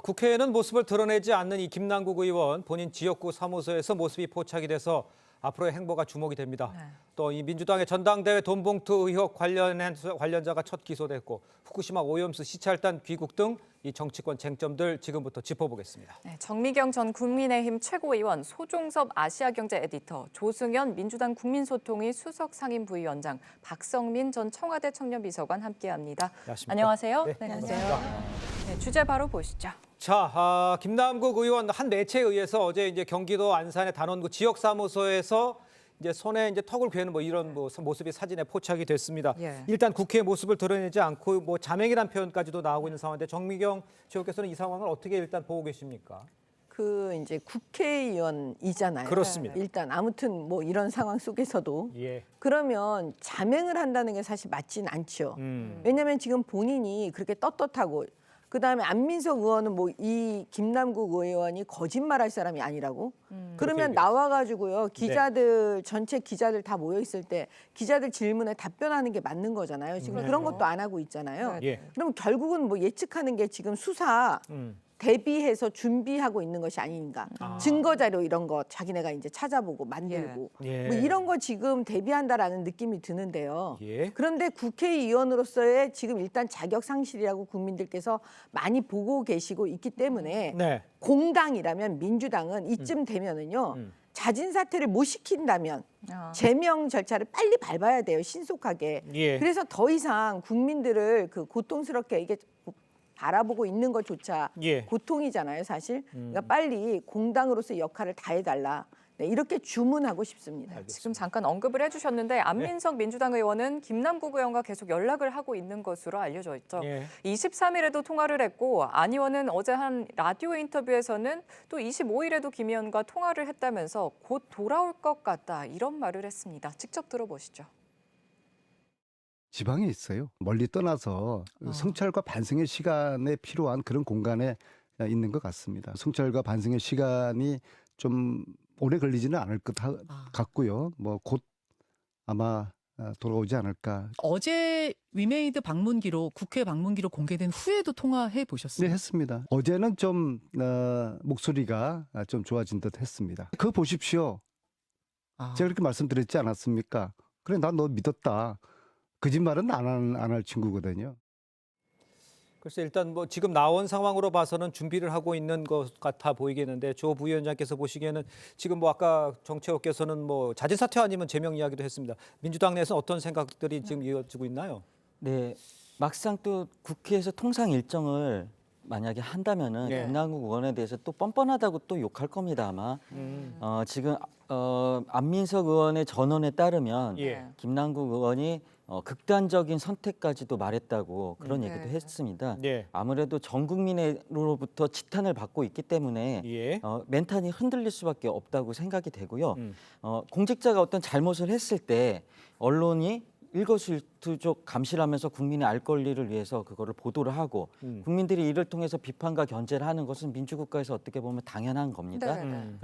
국회에는 모습을 드러내지 않는 이 김남국 의원 본인 지역구 사무소에서 모습이 포착이 돼서 앞으로의 행보가 주목이 됩니다. 네. 또 이 민주당의 전당대회 돈봉투 의혹 관련자가 첫 기소됐고 후쿠시마 오염수 시찰단 귀국 등 이 정치권 쟁점들 지금부터 짚어보겠습니다. 네, 정미경 전 국민의힘 최고위원, 소종섭 아시아경제 에디터, 조승연 민주당 국민소통위 수석 상임부위원장, 박성민 전 청와대 청년비서관 함께합니다. 안녕하세요. 네, 안녕하세요. 네, 주제 바로 보시죠. 김남국 의원 한 매체에 의해서 어제 이제 경기도 안산의 단원구 지역 사무소에서 이제 손에 이제 턱을 괴는 이런 모습이 사진에 포착이 됐습니다. 예. 일단 국회의 모습을 드러내지 않고 자맹이란 표현까지도 나오고 있는 상황인데 정미경 최고께서는 이 상황을 어떻게 일단 보고 계십니까? 이제 국회의원이잖아요. 그렇습니다. 일단 아무튼 이런 상황 속에서도 예. 그러면 자맹을 한다는 게 사실 맞진 않죠. 왜냐하면 지금 본인이 그렇게 떳떳하고 그다음에 안민석 의원은 이 김남국 의원이 거짓말할 사람이 아니라고. 그러면 나와가지고요 기자들 전체 기자들 다 모여 있을 때 기자들 질문에 답변하는 게 맞는 거잖아요. 지금 그런 것도 안 하고 있잖아요. 예. 그럼 결국은 예측하는 게 지금 수사 대비해서 준비하고 있는 것이 아닌가. 증거 자료 이런 거 자기네가 이제 찾아보고 만들고 예. 이런 거 지금 대비한다라는 느낌이 드는데요. 예. 그런데 국회의원으로서의 지금 일단 자격 상실이라고 국민들께서 많이 보고 계시고 있기 때문에 네. 공당이라면 민주당은 이쯤 되면은요. 자진 사퇴를 못 시킨다면 제명 절차를 빨리 밟아야 돼요. 신속하게. 예. 그래서 더 이상 국민들을 고통스럽게 이게 바라보고 있는 것조차 예. 고통이잖아요, 사실. 그러니까 빨리 공당으로서의 역할을 다해달라. 네, 이렇게 주문하고 싶습니다. 지금 잠깐 언급을 해주셨는데 안민석 민주당 의원은 김남국 의원과 계속 연락을 하고 있는 것으로 알려져 있죠. 예. 23일에도 통화를 했고 안 의원은 어제 한 라디오 인터뷰에서는 또 25일에도 김 의원과 통화를 했다면서 곧 돌아올 것 같다 이런 말을 했습니다. 직접 들어보시죠. 지방에 있어요. 멀리 떠나서 성찰과 반성의 시간에 필요한 그런 공간에 있는 것 같습니다. 성찰과 반성의 시간이 좀 오래 걸리지는 않을 것 같고요. 곧 아마 돌아오지 않을까. 어제 위메이드 방문기로 국회 방문기로 공개된 후에도 통화해 보셨어요? 네, 했습니다. 어제는 좀 목소리가 좀 좋아진 듯 했습니다. 그거 보십시오. 제가 그렇게 말씀드렸지 않았습니까? 그래, 난 너 믿었다. 거짓말은 안 할 친구거든요. 글쎄 일단 지금 나온 상황으로 봐서는 준비를 하고 있는 것 같아 보이겠는데 조 부위원장께서 보시기에는 지금 아까 정채호께서는 자진 사퇴 아니면 제명 이야기도 했습니다. 민주당 내에서 어떤 생각들이 지금 이어지고 있나요? 네, 막상 또 국회에서 통상 일정을 만약에 한다면은 예. 김남국 의원에 대해서 또 뻔뻔하다고 또 욕할 겁니다 아마. 지금 안민석 의원의 전언에 따르면 예. 김남국 의원이 극단적인 선택까지도 말했다고 그런 네. 얘기도 했습니다. 예. 아무래도 전 국민으로부터 지탄을 받고 있기 때문에 예. 멘탈이 흔들릴 수밖에 없다고 생각이 되고요. 공직자가 어떤 잘못을 했을 때 언론이 일거수일투족 감시를 하면서 국민의 알 권리를 위해서 그거를 보도를 하고 국민들이 이를 통해서 비판과 견제를 하는 것은 민주국가에서 어떻게 보면 당연한 겁니다. 네.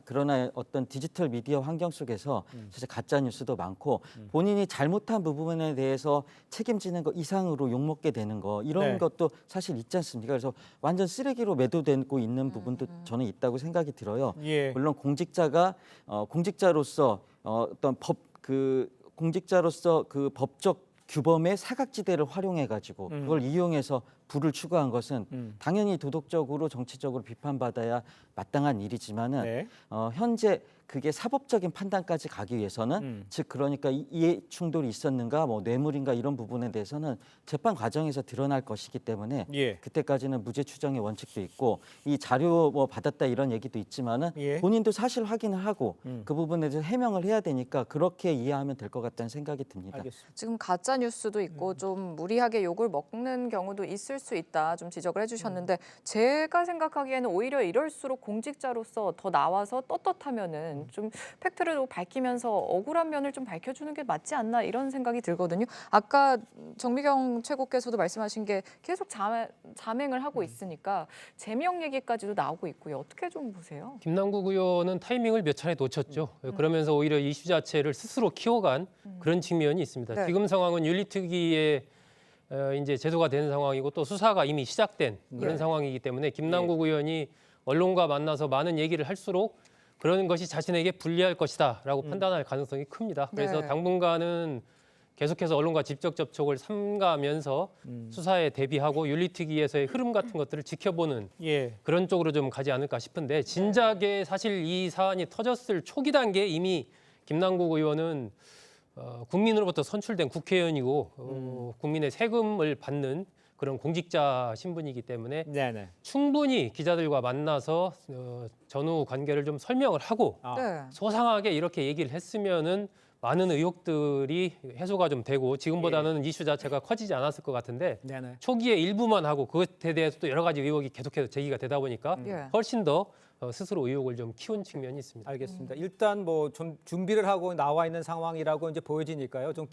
그러나 어떤 디지털 미디어 환경 속에서 사실 가짜 뉴스도 많고 본인이 잘못한 부분에 대해서 책임지는 것 이상으로 욕먹게 되는 거 이런 네. 것도 사실 있지 않습니까? 그래서 완전 쓰레기로 매도되고 있는 부분도 저는 있다고 생각이 들어요. 예. 물론 공직자가 공직자로서 어떤 공직자로서 그 법적 규범의 사각지대를 활용해 가지고 그걸 이용해서 부를 추구한 것은 당연히 도덕적으로 정치적으로 비판받아야 마땅한 일이지만은 네. 현재 그게 사법적인 판단까지 가기 위해서는 즉 그러니까 이해 충돌이 있었는가 뇌물인가 이런 부분에 대해서는 재판 과정에서 드러날 것이기 때문에 예. 그때까지는 무죄 추정의 원칙도 있고 이 자료 받았다 이런 얘기도 있지만은 예. 본인도 사실 확인을 하고 그 부분에 대해서 해명을 해야 되니까 그렇게 이해하면 될 것 같다는 생각이 듭니다. 알겠습니다. 지금 가짜 뉴스도 있고 좀 무리하게 욕을 먹는 경우도 있을 수 있다 좀 지적을 해주셨는데 제가 생각하기에는 오히려 이럴수록 공직자로서 더 나와서 떳떳하면은 좀 팩트를 밝히면서 억울한 면을 좀 밝혀주는 게 맞지 않나 이런 생각이 들거든요. 아까 정미경 최고께서도 말씀하신 게 계속 자맹을 하고 있으니까 제명 얘기까지도 나오고 있고요. 어떻게 좀 보세요? 김남국 의원은 타이밍을 몇 차례 놓쳤죠. 그러면서 오히려 이슈 자체를 스스로 키워간 그런 측면이 있습니다. 네. 지금 상황은 윤리특위의 이제 제소가 된 상황이고 또 수사가 이미 시작된 그런 예. 상황이기 때문에 김남국 의원이 언론과 만나서 많은 얘기를 할수록 그런 것이 자신에게 불리할 것이다라고 판단할 가능성이 큽니다. 그래서 네. 당분간은 계속해서 언론과 직접 접촉을 삼가면서 수사에 대비하고 윤리특위에서의 흐름 같은 것들을 지켜보는 예. 그런 쪽으로 좀 가지 않을까 싶은데 진작에 사실 이 사안이 터졌을 초기 단계에 이미 김남국 의원은 국민으로부터 선출된 국회의원이고 국민의 세금을 받는 그런 공직자 신분이기 때문에 네네. 충분히 기자들과 만나서 전후 관계를 좀 설명을 하고 아. 네. 소상하게 이렇게 얘기를 했으면은 많은 의혹들이 해소가 좀 되고 지금보다는 이슈 자체가 커지지 않았을 것 같은데 네네. 초기에 일부만 하고 그것에 대해서 또 여러 가지 의혹이 계속해서 제기가 되다 보니까 예. 훨씬 더 스스로 의혹을 좀 키운 측면이 있습니다. 알겠습니다. 일단 뭐 좀 준비를 하고 나와 있는 상황이라고 이제 보여지니까요. 좀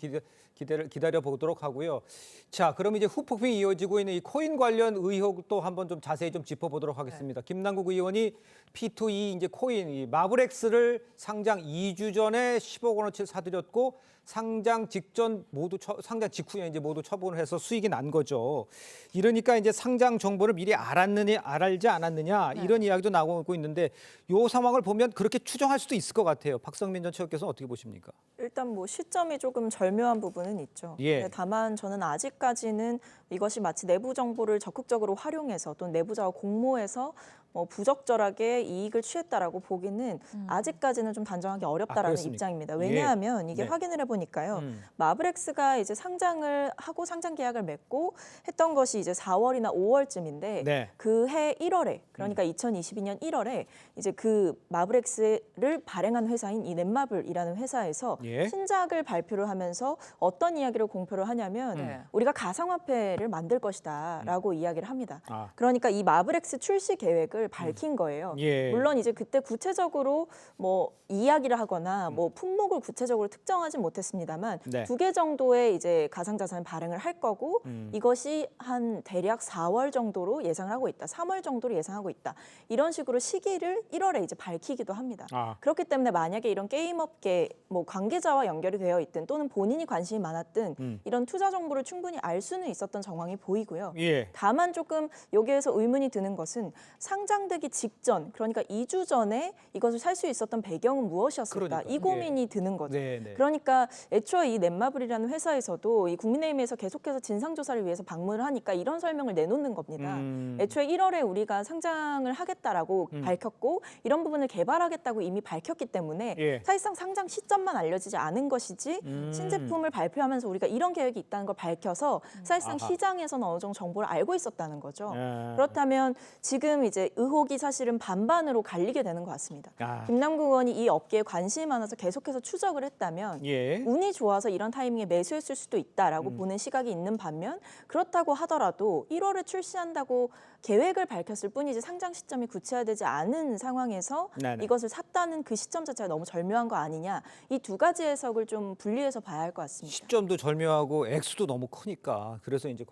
기다려 보도록 하고요. 자, 그럼 이제 후폭풍이 이어지고 있는 이 코인 관련 의혹도 한번 좀 자세히 좀 짚어보도록 하겠습니다. 김남국 의원이 P2E 이제 코인 이 마블엑스를 상장 2주 전에 10억 원어치를 사들였고 상장 직전 모두 상장 직후에 이제 모두 처분을 해서 수익이 난 거죠. 이러니까 이제 상장 정보를 미리 알지 않았느냐 이런 이야기도 나오고 있는데 이 상황을 보면 그렇게 추정할 수도 있을 것 같아요. 박성민 전 최고께서는 어떻게 보십니까? 일단 뭐 시점이 조금 절묘한 부분은 있죠. 예. 네, 다만 저는 아직까지는 이것이 마치 내부 정보를 적극적으로 활용해서 또는 내부자와 공모해서 뭐 부적절하게 이익을 취했다라고 보기는 아직까지는 좀 단정하기 어렵다라는 그렇습니까? 입장입니다. 예. 왜냐하면 이게 네. 확인을 해보니까요. 마블엑스가 이제 상장을 하고 상장 계약을 맺고 했던 것이 이제 4월이나 5월쯤인데 네. 그 해 1월에 그러니까 2022년 1월에 이제 그 마블엑스를 발행한 회사인 이 넷마블이라는 회사에서 예. 신작을 발표를 하면서 어떤 이야기를 공표를 하냐면 네. 우리가 가상화폐를 만들 것이다라고 이야기를 합니다. 아. 그러니까 이 마블엑스 출시 계획을 밝힌 거예요. 예. 물론 이제 그때 구체적으로 뭐 이야기를 하거나 뭐 품목을 구체적으로 특정하진 못했습니다만 네. 2개 정도의 이제 가상자산을 발행을 할 거고 이것이 한 대략 4월 정도로 예상을 하고 있다. 3월 정도로 예상하고 있다. 이런 식으로 시기를 1월에 이제 밝히기도 합니다. 아. 그렇기 때문에 만약에 이런 게임업계 뭐 관계자와 연결이 되어 있든 또는 본인이 관심이 많았든 이런 투자 정보를 충분히 알 수는 있었던 정황이 보이고요. 예. 다만 조금 여기에서 의문이 드는 것은 상장되기 직전, 그러니까 2주 전에 이것을 살 수 있었던 배경은 무엇이었을까? 그러니까요. 이 고민이 드는 거죠. 네, 네. 그러니까 애초에 이 넷마블이라는 회사에서도 이 국민의힘에서 계속해서 진상조사를 위해서 방문을 하니까 이런 설명을 내놓는 겁니다. 애초에 1월에 우리가 상장을 하겠다라고 밝혔고 이런 부분을 개발하겠다고 이미 밝혔기 때문에 예. 사실상 상장 시점만 알려지지 않은 것이지 신제품을 발표하면서 우리가 이런 계획이 있다는 걸 밝혀서 사실상 아하. 시장에서는 어느 정도 정보를 알고 있었다는 거죠. 아. 그렇다면 지금 이제 의혹이 사실은 반반으로 갈리게 되는 것 같습니다. 아. 김남국 의원이 이 업계에 관심이 많아서 계속해서 추적을 했다면 예. 운이 좋아서 이런 타이밍에 매수했을 수도 있다라고 보는 시각이 있는 반면 그렇다고 하더라도 1월에 출시한다고 계획을 밝혔을 뿐이지 상장 시점이 구체화되지 않은 상황에서 네네. 이것을 샀다는 그 시점 자체가 너무 절묘한 거 아니냐. 이 두 가지 해석을 좀 분리해서 봐야 할 것 같습니다. 시점도 절묘하고 액수도 너무 크니까 그래서 이제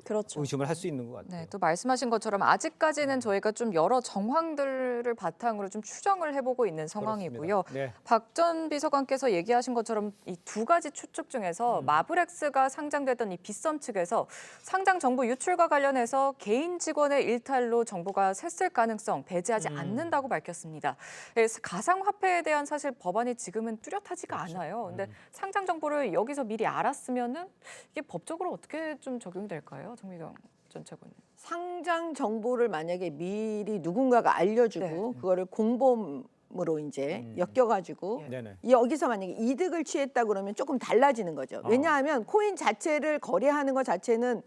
그렇죠. 의심을 할 수 있는 것 같아요. 네, 또 말씀하신 것처럼 아직까지는 저희가 좀 여러 정황들을 바탕으로 좀 추정을 해보고 있는 상황이고요. 네. 박 전 비서관께서 얘기하신 것처럼 이 두 가지 추측 중에서 마블엑스가 상장됐던 이 빗썸 측에서 상장 정보 유출과 관련해서 개인 직원의 일탈로 정보가 샜을 가능성 배제하지 않는다고 밝혔습니다. 그래서 가상화폐에 대한 사실 법안이 지금은 뚜렷하지가 않아요. 근데 상장 정보를 여기서 미리 알았으면은 이게 법적으로 어떻게 좀 적용될까요, 정미경 전 최고님? 상장 정보를 만약에 미리 누군가가 알려주고 네. 그거를 공범으로 이제 엮여가지고 네네. 여기서 만약에 이득을 취했다 그러면 조금 달라지는 거죠. 왜냐하면 코인 자체를 거래하는 것 자체는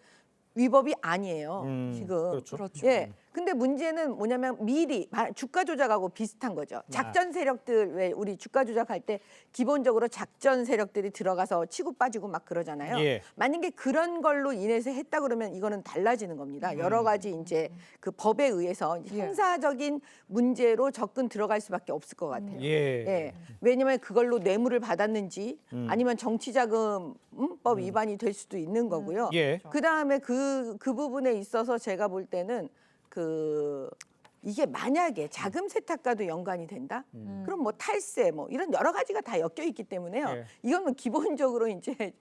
위법이 아니에요. 지금. 그렇죠. 예. 근데 문제는 뭐냐면 미리 주가 조작하고 비슷한 거죠. 작전 세력들 왜 우리 주가 조작할 때 기본적으로 작전 세력들이 들어가서 치고 빠지고 막 그러잖아요. 예. 만약에 그런 걸로 인해서 했다 그러면 이거는 달라지는 겁니다. 여러 가지 이제 그 법에 의해서 형사적인 문제로 접근 들어갈 수밖에 없을 것 같아요. 예. 예. 왜냐면 그걸로 뇌물을 받았는지 아니면 정치자금법 위반이 될 수도 있는 거고요. 예. 그다음에 그 부분에 있어서 제가 볼 때는 이게 만약에 자금 세탁과도 연관이 된다? 그럼 뭐 탈세 뭐 이런 여러 가지가 다 엮여 있기 때문에요. 예. 이거는 기본적으로 이제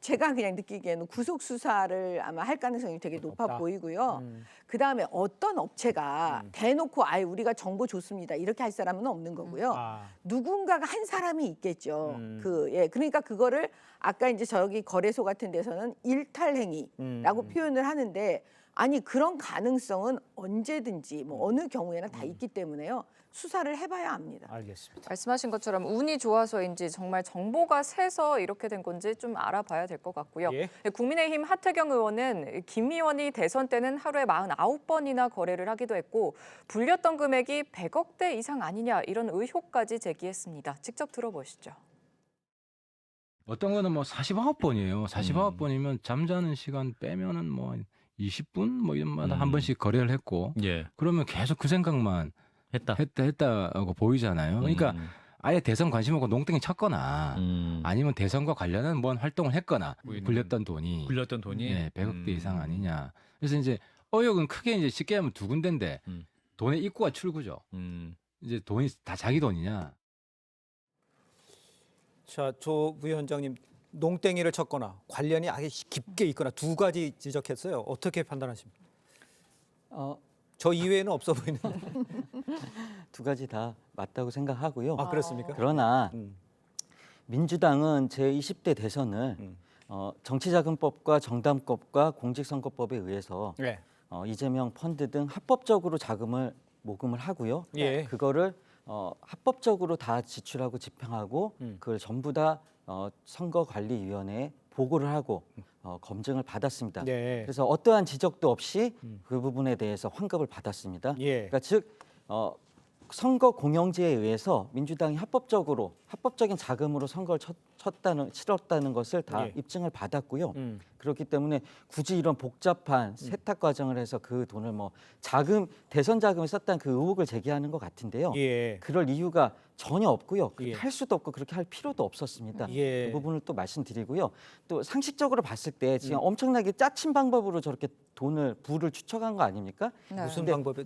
제가 그냥 느끼기에는 구속 수사를 아마 할 가능성이 되게 높아 없다. 보이고요. 그다음에 어떤 업체가 대놓고 아예 우리가 정보 줬습니다. 이렇게 할 사람은 없는 거고요. 아. 누군가가 한 사람이 있겠죠. 음. 그러니까 그거를 아까 이제 저기 거래소 같은 데서는 일탈행위라고 표현을 하는데 아니 그런 가능성은 언제든지 뭐 어느 경우에나 다 있기 때문에요. 수사를 해봐야 합니다. 알겠습니다. 말씀하신 것처럼 운이 좋아서인지 정말 정보가 새서 이렇게 된 건지 좀 알아봐야 될 것 같고요. 예. 국민의힘 하태경 의원은 김 의원이 대선 때는 하루에 49번이나 거래를 하기도 했고 불렸던 금액이 100억대 이상 아니냐 이런 의혹까지 제기했습니다. 직접 들어보시죠. 어떤 거는 뭐 49번이에요. 49번이면 잠자는 시간 빼면은 뭐 20분 뭐 이런마다 한 번씩 거래를 했고 예. 그러면 계속 그 생각만 했다고 보이잖아요. 그러니까 아예 대선 관심 없고 농땡이 쳤거나 아니면 대선과 관련한 뭔 활동을 했거나 불렸던 돈이 굴렸던 돈이 예, 100억대 이상 아니냐. 그래서 이제 의혹은 크게 이제 쉽게 하면 두 군데인데 돈의 입구와 출구죠. 이제 돈이 다 자기 돈이냐. 자, 조 부위원장님 농땡이를 쳤거나 관련이 아예 깊게 있거나 두 가지 지적했어요. 어떻게 판단하십니까? 저 이외에는 없어 보이는데. 두 가지 다 맞다고 생각하고요. 아, 그렇습니까? 그러나 민주당은 제20대 대선을 정치자금법과 정당법과 공직선거법에 의해서 네. 이재명 펀드 등 합법적으로 자금을 모금을 하고요. 예. 그거를 합법적으로 다 지출하고 집행하고 그걸 전부 다 선거관리위원회에 보고를 하고 검증을 받았습니다. 네. 그래서 어떠한 지적도 없이 그 부분에 대해서 환급을 받았습니다. 예. 그러니까 즉 선거 공영제에 의해서 민주당이 합법적인 자금으로 선거를 치렀다는 것을 다 예. 입증을 받았고요. 그렇기 때문에 굳이 이런 복잡한 세탁 과정을 해서 그 돈을 뭐 대선 자금을 썼다는 그 의혹을 제기하는 것 같은데요. 예. 그럴 이유가 전혀 없고요. 그렇게 예. 할 수도 없고 그렇게 할 필요도 없었습니다. 예. 그 부분을 또 말씀드리고요. 또 상식적으로 봤을 때 지금 엄청나게 짜친 방법으로 저렇게 부를 추적한 거 아닙니까? 네. 무슨 근데 방법이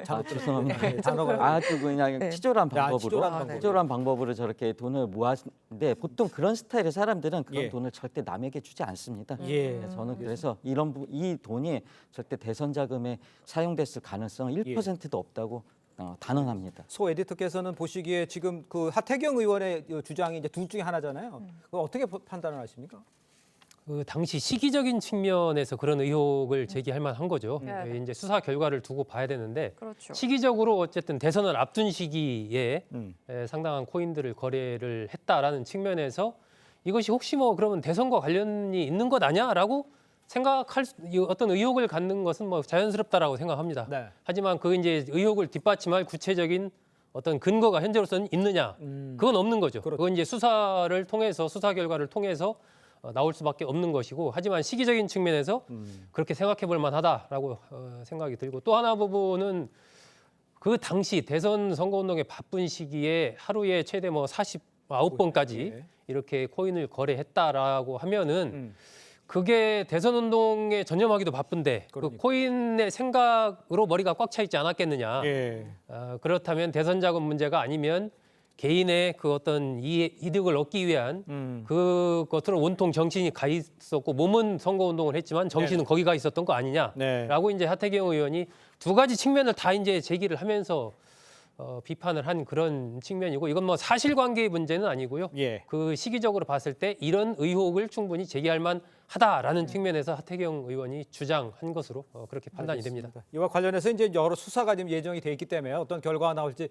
잘못 죄송합니다. 들었습니다. 단어가 아주 그냥 네. 치졸한 방법으로 치졸한 방법으로 저렇게 돈을 모았는데 보통 그런 스타일의 사람들은 그런 예. 돈을 절대 남에게 주지 않습니다. 예. 저는 그래서 이 돈이 절대 대선 자금에 사용됐을 가능성은 1%도 없다고 단언합니다. 소 에디터께서는 보시기에 지금 그 하태경 의원의 주장이 이제 둘 중에 하나잖아요. 그걸 어떻게 판단을 하십니까? 그 당시 시기적인 측면에서 그런 의혹을 제기할 만한 거죠. 네. 이제 수사 결과를 두고 봐야 되는데 그렇죠. 시기적으로 어쨌든 대선을 앞둔 시기에 음. 상당한 코인들을 거래를 했다라는 측면에서 이것이 혹시 뭐 그러면 대선과 관련이 있는 것 아니야라고 생각할 어떤 의혹을 갖는 것은 뭐 자연스럽다라고 생각합니다. 네. 하지만 그 이제 의혹을 뒷받침할 구체적인 어떤 근거가 현재로서는 있느냐? 그건 없는 거죠. 그렇죠. 그건 이제 수사 결과를 통해서 나올 수밖에 없는 것이고, 하지만 시기적인 측면에서 그렇게 생각해 볼 만하다라고 생각이 들고, 또 하나 부분은 그 당시 대선 선거운동의 바쁜 시기에 하루에 최대 뭐 49번까지 예. 이렇게 코인을 거래했다라고 하면은 그게 대선 운동에 전념하기도 바쁜데 그 그러니까. 코인의 생각으로 머리가 꽉 차 있지 않았겠느냐. 예. 그렇다면 대선 자금 문제가 아니면 개인의 그 어떤 이득을 얻기 위한 그것으로 온통 정신이 가 있었고 몸은 선거 운동을 했지만 정신은 거기 가 있었던 거 아니냐라고 네. 이제 하태경 의원이 두 가지 측면을 다 이제 제기를 하면서 비판을 한 그런 측면이고, 이건 뭐 사실관계의 문제는 아니고요. 예. 그 시기적으로 봤을 때 이런 의혹을 충분히 제기할 만하다라는 측면에서 하태경 의원이 주장한 것으로 그렇게 판단이 됩니다. 이와 관련해서 이제 여러 수사가 지금 예정이 돼 있기 때문에 어떤 결과가 나올지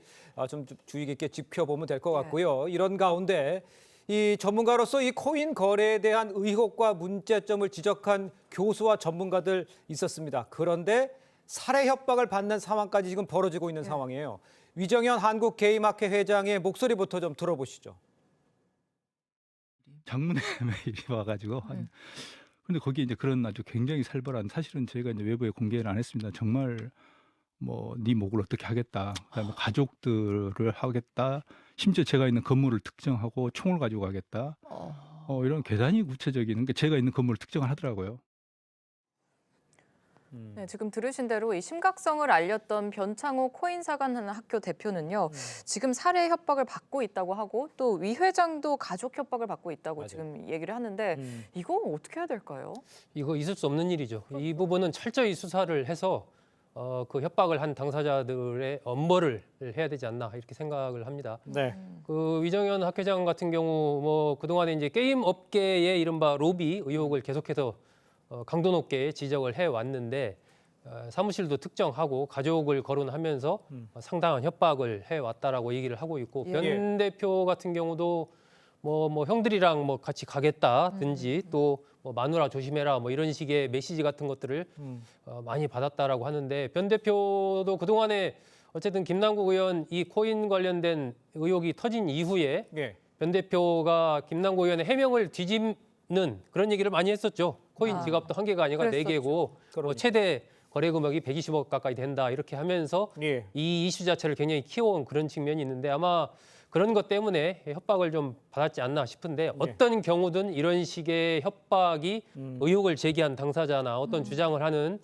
좀 주의 깊게 지켜보면 될 것 같고요. 이런 가운데 이 전문가로서 이 코인 거래에 대한 의혹과 문제점을 지적한 교수와 전문가들 있었습니다. 그런데 살해 협박을 받는 상황까지 지금 벌어지고 있는 상황이에요. 위정현 한국 게임학회 회장의 목소리부터 좀 들어보시죠. 장문의 메일이 와가지고 근데 거기 이제 그런 아주 굉장히 살벌한, 사실은 저희가 이제 외부에 공개를 안 했습니다. 정말 뭐 네 목을 어떻게 하겠다, 그다음에 가족들을 하겠다, 심지어 제가 있는 건물을 특정하고 총을 가지고 가겠다, 이런 대단히 구체적인 게 제가 있는 건물을 특정을 하더라고요. 네, 지금 들으신 대로 이 심각성을 알렸던 변창호 코인사관하는 학교 대표는요. 지금 살해 협박을 받고 있다고 하고 또 위 회장도 가족 협박을 받고 있다고 맞아요. 지금 얘기를 하는데 이거 어떻게 해야 될까요? 이거 있을 수 없는 일이죠. 이 부분은 철저히 수사를 해서 그 협박을 한 당사자들의 엄벌을 해야 되지 않나 이렇게 생각을 합니다. 네. 그 위정현 학회장 같은 경우 뭐 그동안에 이제 게임 업계의 이른바 로비 의혹을 계속해서 강도 높게 지적을 해 왔는데 사무실도 특정하고 가족을 거론하면서 상당한 협박을 해 왔다라고 얘기를 하고 있고 예. 변 대표 같은 경우도 뭐 형들이랑 뭐 같이 가겠다든지 또 뭐 마누라 조심해라 뭐 이런 식의 메시지 같은 것들을 많이 받았다라고 하는데 변 대표도 그동안에 어쨌든 김남국 의원 이 코인 관련된 의혹이 터진 이후에 예. 변 대표가 김남국 의원의 해명을 뒤집는 그런 얘기를 많이 했었죠. 코인 지갑도 한 개가 아니라 네 개고 뭐 그러니까. 최대 거래 금액이 120억 가까이 된다 이렇게 하면서 예. 이 이슈 자체를 굉장히 키워온 그런 측면이 있는데 아마 그런 것 때문에 협박을 좀 받았지 않나 싶은데 어떤 경우든 이런 식의 협박이 의혹을 제기한 당사자나 어떤 주장을 하는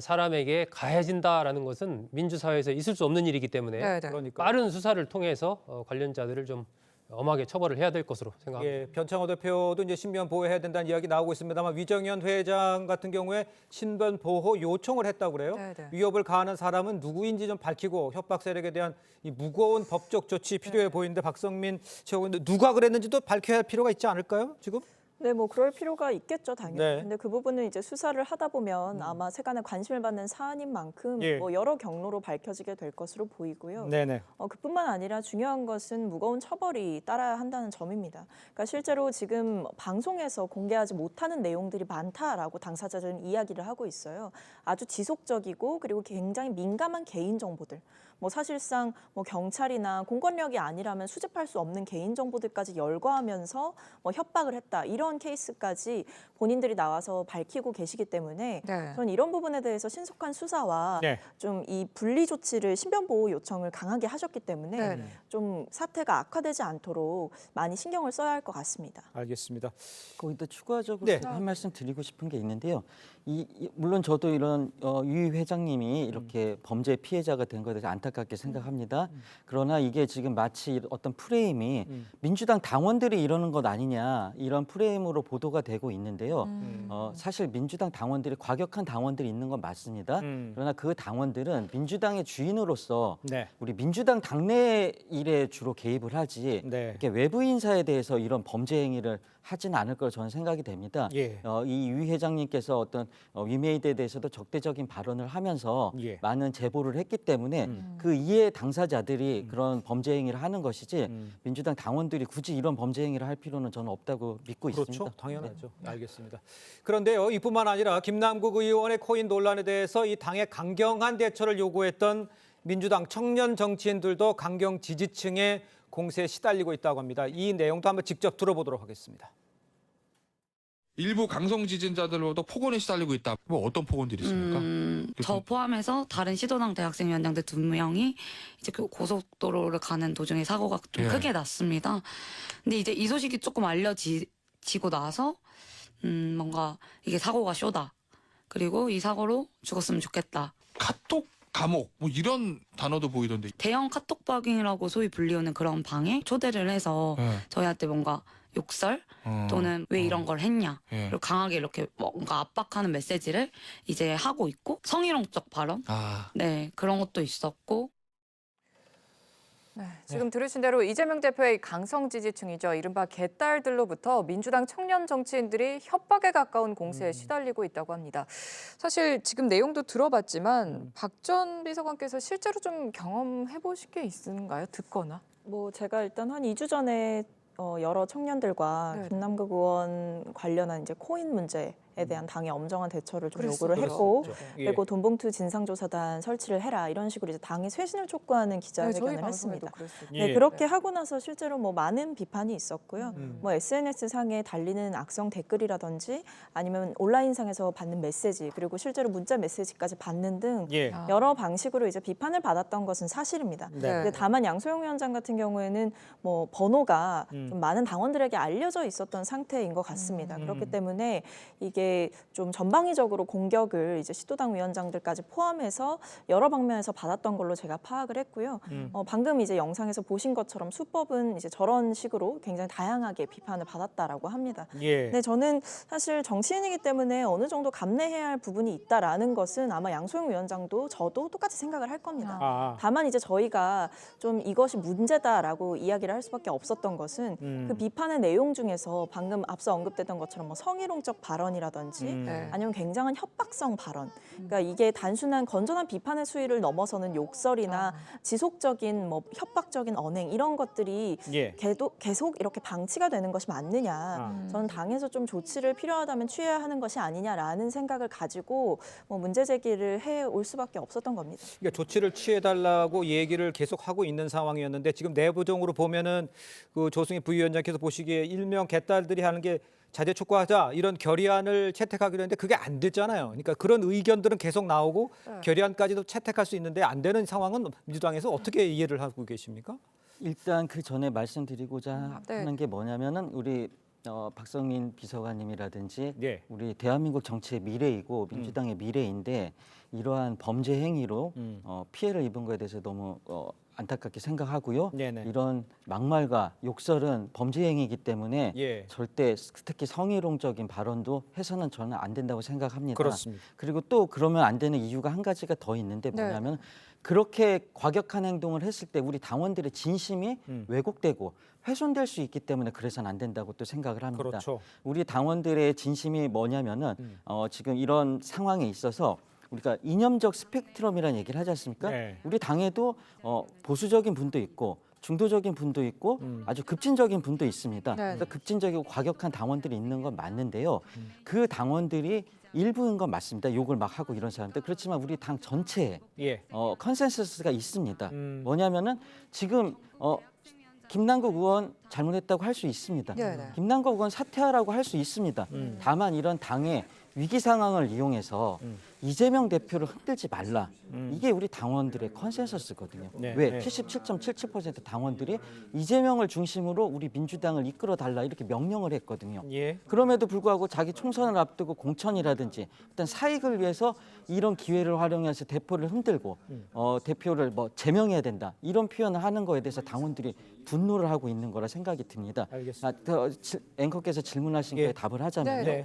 사람에게 가해진다라는 것은 민주사회에서 있을 수 없는 일이기 때문에 네, 네. 그러니까 빠른 수사를 통해서 관련자들을 좀 엄하게 처벌을 해야 될 것으로 생각합니다. 예, 변창호 대표도 이제 신변 보호해야 된다는 이야기 나오고 있습니다만 위정현 회장 같은 경우에 신변 보호 요청을 했다고 그래요. 네, 네. 위협을 가하는 사람은 누구인지 좀 밝히고 협박 세력에 대한 이 무거운 법적 조치 필요해 보이는데 박성민 최고위원 누가 그랬는지도 밝혀야 할 필요가 있지 않을까요? 지금? 네, 뭐 그럴 필요가 있겠죠, 당연히. 네. 근데 그 부분은 이제 수사를 하다 보면 아마 세간에 관심을 받는 사안인 만큼 예. 뭐 여러 경로로 밝혀지게 될 것으로 보이고요. 네네. 그뿐만 아니라 중요한 것은 무거운 처벌이 따라야 한다는 점입니다. 그러니까 실제로 지금 방송에서 공개하지 못하는 내용들이 많다라고 당사자들은 이야기를 하고 있어요. 아주 지속적이고 그리고 굉장히 민감한 개인 정보들. 뭐 사실상 뭐 경찰이나 공권력이 아니라면 수집할 수 없는 개인 정보들까지 열거하면서 뭐 협박을 했다 이런 케이스까지 본인들이 나와서 밝히고 계시기 때문에 네. 저는 이런 부분에 대해서 신속한 수사와 네. 좀 이 분리 조치를 신변 보호 요청을 강하게 하셨기 때문에 네, 네. 좀 사태가 악화되지 않도록 많이 신경을 써야 할 것 같습니다. 알겠습니다. 거기다 추가적으로 네. 한 말씀 드리고 싶은 게 있는데요. 물론 저도 이런 유 회장님이 이렇게 범죄 피해자가 된 것에 대해서 안타깝게 생각합니다. 그러나 이게 지금 마치 어떤 프레임이 민주당 당원들이 이러는 것 아니냐 이런 프레임으로 보도가 되고 있는데요. 사실 민주당 당원들이 과격한 당원들이 있는 건 맞습니다. 그러나 그 당원들은 민주당의 주인으로서 네. 우리 민주당 당내 일에 주로 개입을 하지 네. 이렇게 외부 인사에 대해서 이런 범죄 행위를 하지는 않을 거로 저는 생각이 됩니다. 예. 이 유 회장님께서 어떤 위메이드에 대해서도 적대적인 발언을 하면서 예. 많은 제보를 했기 때문에 그 이해 당사자들이 그런 범죄 행위를 하는 것이지 민주당 당원들이 굳이 이런 범죄 행위를 할 필요는 저는 없다고 믿고 그렇죠. 있습니다. 당연하죠. 알겠습니다. 그런데요, 이뿐만 아니라 김남국 의원의 코인 논란에 대해서 이 당의 강경한 대처를 요구했던 민주당 청년 정치인들도 강경 지지층의 공세에 시달리고 있다고 합니다. 이 내용도 한번 직접 들어보도록 하겠습니다. 일부 강성 지지자들로도 폭언에 시달리고 있다. 뭐 어떤 폭언들이 있습니까? 저 포함해서 다른 시도당 대학생 위원장들 2명이 이제 그 고속도로를 가는 도중에 사고가 좀 예. 크게 났습니다. 근데 이제 이 소식이 조금 알려지고 나서 뭔가 이게 사고가 쇼다. 그리고 이 사고로 죽었으면 좋겠다. 카톡 감옥 뭐 이런 단어도 보이던데. 대형 카톡박잉이라고 소위 불리우는 그런 방에 초대를 해서 예. 저희한테 뭔가 욕설 또는 왜 이런 걸 했냐 예. 그리고 강하게 이렇게 뭔가 압박하는 메시지를 이제 하고 있고 성희롱적 발언 네 그런 것도 있었고 네, 지금 들으신 대로 이재명 대표의 강성 지지층이죠. 이른바 개딸들로부터 민주당 청년 정치인들이 협박에 가까운 공세에 시달리고 있다고 합니다. 사실 지금 내용도 들어봤지만 박 전 비서관께서 실제로 좀 경험해 보신 게 있는가요? 듣거나? 뭐 제가 일단 한 2주 전에 여러 청년들과 네. 김남국 의원 관련한 이제 코인 문제에 대한 당의 엄정한 대처를 좀 그랬었죠. 요구를 했고 예. 그리고 돈봉투 진상조사단 설치를 해라 이런 식으로 이제 당의 쇄신을 촉구하는 기자회견을 했습니다. 예. 네, 그렇게 하고 나서 실제로 뭐 많은 비판이 있었고요. 뭐 SNS 상에 달리는 악성 댓글이라든지 아니면 온라인상에서 받는 메시지 그리고 실제로 문자 메시지까지 받는 등 예. 여러 방식으로 이제 비판을 받았던 것은 사실입니다. 네. 근데 다만 양소영 위원장 같은 경우에는 뭐 번호가 좀 많은 당원들에게 알려져 있었던 상태인 것 같습니다. 그렇기 때문에 이게 이게 좀 전방위적으로 공격을 이제 시도당 위원장들까지 포함해서 여러 방면에서 받았던 걸로 제가 파악을 했고요. 방금 이제 영상에서 보신 것처럼 수법은 이제 저런 식으로 굉장히 다양하게 비판을 받았다라고 합니다. 예. 근데 저는 사실 정치인이기 때문에 어느 정도 감내해야 할 부분이 있다라는 것은 아마 양소영 위원장도 저도 똑같이 생각을 할 겁니다. 다만 이제 저희가 좀 이것이 문제다라고 이야기를 할 수밖에 없었던 것은 그 비판의 내용 중에서 방금 앞서 언급됐던 것처럼 뭐 성희롱적 발언이라든지 네. 아니면 굉장한 협박성 발언. 그러니까 이게 단순한 건전한 비판의 수위를 넘어서는 욕설이나 지속적인 뭐 협박적인 언행 이런 것들이 예. 계속 이렇게 방치가 되는 것이 맞느냐. 저는 당에서 좀 조치를 필요하다면 취해야 하는 것이 아니냐라는 생각을 가지고 뭐 문제 제기를 해 올 수밖에 없었던 겁니다. 그러니까 조치를 취해달라고 얘기를 계속 하고 있는 상황이었는데 지금 내부적으로 보면은 그 조승희 부위원장께서 보시기에 일명 개딸들이 하는 게 자제 촉구하자 이런 결의안을 채택하기로 했는데 그게 안 됐잖아요. 그러니까 그런 의견들은 계속 나오고 결의안까지도 채택할 수 있는데 안 되는 상황은 민주당에서 어떻게 이해를 하고 계십니까? 일단 그 전에 말씀드리고자 네. 하는 게 뭐냐면은 우리 박성민 비서관님이라든지 예. 우리 대한민국 정치의 미래이고 민주당의 미래인데 이러한 범죄 행위로 피해를 입은 거에 대해서 너무 안타깝게 생각하고요. 네네. 이런 막말과 욕설은 범죄 행위이기 때문에 예. 절대 특히 성희롱적인 발언도 해서는 저는 안 된다고 생각합니다. 그렇습니다. 그리고 또 그러면 안 되는 이유가 한 가지가 더 있는데 뭐냐면 그렇게 과격한 행동을 했을 때 우리 당원들의 진심이 왜곡되고 훼손될 수 있기 때문에 그래서는 안 된다고 또 생각을 합니다. 그렇죠. 우리 당원들의 진심이 뭐냐면은 지금 이런 상황에 있어서 우리가 이념적 스펙트럼이라는 얘기를 하지 않습니까? 네. 우리 당에도 보수적인 분도 있고 중도적인 분도 있고 아주 급진적인 분도 있습니다. 네. 그래서 급진적이고 과격한 당원들이 있는 건 맞는데요. 그 당원들이 일부인 건 맞습니다. 욕을 막 하고 이런 사람들. 그렇지만 우리 당 전체에 예. 컨센서스가 있습니다. 뭐냐면은 지금 김남국 의원 잘못했다고 할 수 있습니다. 네네. 김남국 의원 사퇴하라고 할 수 있습니다. 다만 이런 당의 위기 상황을 이용해서 이재명 대표를 흔들지 말라. 이게 우리 당원들의 컨센서스거든요. 네, 왜? 네. 77.77% 당원들이 이재명을 중심으로 우리 민주당을 이끌어 달라 이렇게 명령을 했거든요. 예. 그럼에도 불구하고 자기 총선을 앞두고 공천이라든지 어떤 사익을 위해서 이런 기회를 활용해서 대표를 흔들고 대표를 뭐 제명해야 된다 이런 표현을 하는 거에 대해서 당원들이 분노를 하고 있는 거라 생각이 듭니다. 알겠습니다. 앵커께서 질문하신 예. 거에 답을 하자면요. 네.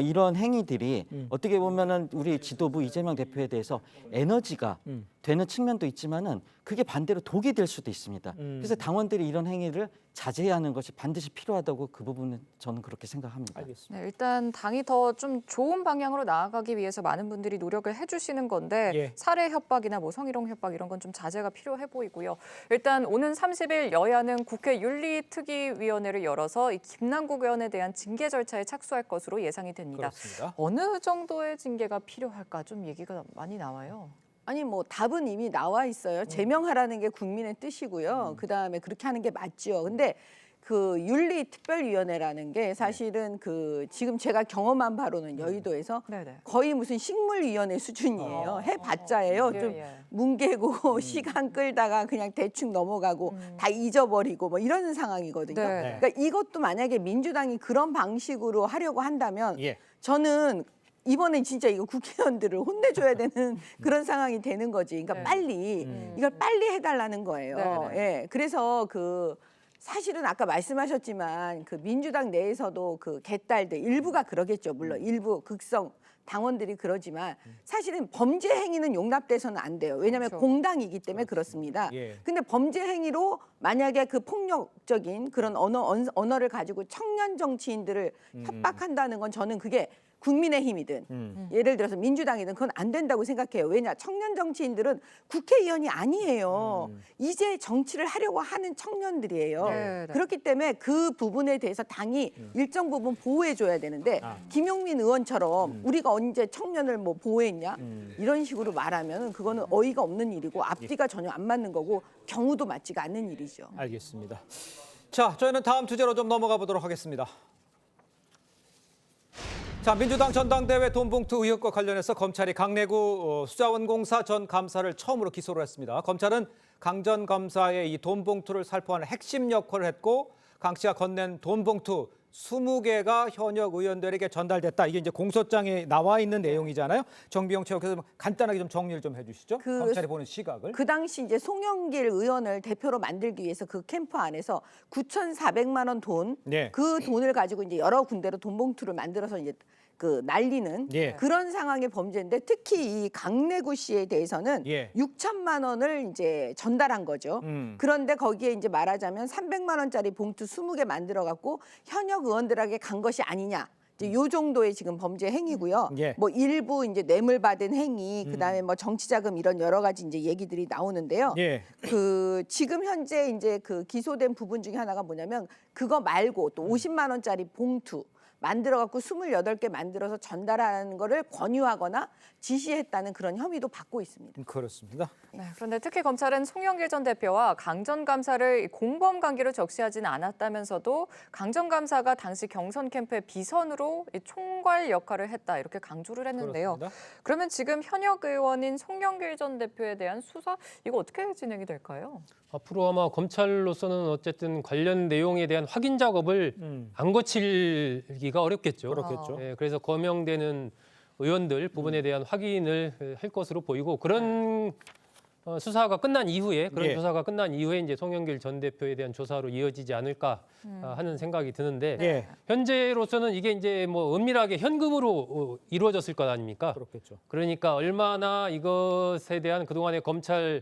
이런 행위들이 어떻게 보면은 우리 지도부 이재명 대표에 대해서 에너지가 되는 측면도 있지만은 그게 반대로 독이 될 수도 있습니다. 그래서 당원들이 이런 행위를 자제해야 하는 것이 반드시 필요하다고 그 부분은 저는 그렇게 생각합니다. 알겠습니다. 네, 일단 당이 더 좀 좋은 방향으로 나아가기 위해서 많은 분들이 노력을 해주시는 건데 예. 살해 협박이나 뭐 성희롱 협박 이런 건 좀 자제가 필요해 보이고요. 일단 오는 30일 여야는 국회 윤리특위위원회를 열어서 이 김남국 의원에 대한 징계 절차에 착수할 것으로 예상이 됩니다. 그렇습니다. 어느 정도의 징계가 필요할까 좀 얘기가 많이 나와요. 아니 뭐 답은 이미 나와 있어요. 제명하라는 게 국민의 뜻이고요. 그다음에 그렇게 하는 게 맞죠. 근데 그 윤리특별위원회라는 게 사실은 그 지금 제가 경험한 바로는 여의도에서 네네. 거의 무슨 식물위원회 수준이에요. 해봤자예요. 예, 좀 예. 뭉개고 시간 끌다가 그냥 대충 넘어가고 다 잊어버리고 뭐 이런 상황이거든요. 네. 그러니까 이것도 만약에 민주당이 그런 방식으로 하려고 한다면 예. 저는 이번엔 진짜 이거 국회의원들을 혼내줘야 되는 그런 상황이 되는 거지. 그러니까 네. 빨리 이걸 빨리 해달라는 거예요. 네네. 예, 그래서 그 사실은 아까 말씀하셨지만 그 민주당 내에서도 그 개딸들 일부가 그러겠죠. 물론 일부 극성 당원들이 그러지만 사실은 범죄 행위는 용납돼서는 안 돼요. 왜냐하면 그렇죠. 공당이기 때문에 그렇습니다. 예. 근데 범죄 행위로 만약에 그 폭력적인 그런 언어를 가지고 청년 정치인들을 협박한다는 건 저는 그게 국민의힘이든 예를 들어서 민주당이든 그건 안 된다고 생각해요. 왜냐? 청년 정치인들은 국회의원이 아니에요. 이제 정치를 하려고 하는 청년들이에요. 네, 네. 그렇기 때문에 그 부분에 대해서 당이 일정 부분 보호해줘야 되는데 김용민 의원처럼 우리가 언제 청년을 뭐 보호했냐? 이런 식으로 말하면 그거는 어이가 없는 일이고 앞뒤가 전혀 안 맞는 거고 경우도 맞지가 않는 일이죠. 알겠습니다. 자, 저희는 다음 주제로 좀 넘어가 보도록 하겠습니다. 자, 민주당 전당대회 돈봉투 의혹과 관련해서 검찰이 강내구 수자원공사 전 감사를 처음으로 기소를 했습니다. 검찰은 강 전 검사의 이 돈봉투를 살포하는 핵심 역할을 했고 강 씨가 건넨 돈봉투 20개가 현역 의원들에게 전달됐다. 이게 이제 공소장에 나와 있는 내용이잖아요. 정비용 최고께서 간단하게 좀 정리를 좀 해주시죠. 검찰이 보는 시각을. 그 당시 이제 송영길 의원을 대표로 만들기 위해서 그 캠프 안에서 9,400만 원 돈, 네. 그 돈을 가지고 이제 여러 군데로 돈 봉투를 만들어서 이제 그 날리는 예. 그런 상황의 범죄인데 특히 이 강래구 씨에 대해서는 예. 6천만 원을 이제 전달한 거죠. 그런데 거기에 이제 말하자면 300만 원짜리 봉투 20개 만들어 갖고 현역 의원들에게 간 것이 아니냐. 이제 요 정도의 지금 범죄 행위고요. 예. 뭐 일부 이제 뇌물 받은 행위, 그다음에 뭐 정치자금 이런 여러 가지 이제 얘기들이 나오는데요. 예. 그 지금 현재 이제 그 기소된 부분 중에 하나가 뭐냐면 그거 말고 또 50만 원짜리 봉투 만들어 갖고 28개 만들어서 전달하는 거를 권유하거나 지시했다는 그런 혐의도 받고 있습니다. 그렇습니다. 네, 그런데 특히 검찰은 송영길 전 대표와 강 전 감사를 공범 관계로 적시하지는 않았다면서도 강 전 감사가 당시 경선 캠프의 비선으로 이 총괄 역할을 했다 이렇게 강조를 했는데요. 그렇습니다. 그러면 지금 현역 의원인 송영길 전 대표에 대한 수사 이거 어떻게 진행이 될까요? 앞으로 아마 검찰로서는 어쨌든 관련 내용에 대한 확인 작업을 안 거치기가 어렵겠죠. 그렇겠죠. 예, 그래서 거명되는 의원들 부분에 대한 확인을 할 것으로 보이고 그런 수사가 끝난 이후에 그런 예. 조사가 끝난 이후에 이제 송영길 전 대표에 대한 조사로 이어지지 않을까 하는 생각이 드는데 예. 현재로서는 이게 이제 뭐 은밀하게 현금으로 이루어졌을 것 아닙니까? 그렇겠죠. 그러니까 얼마나 이것에 대한 그동안의 검찰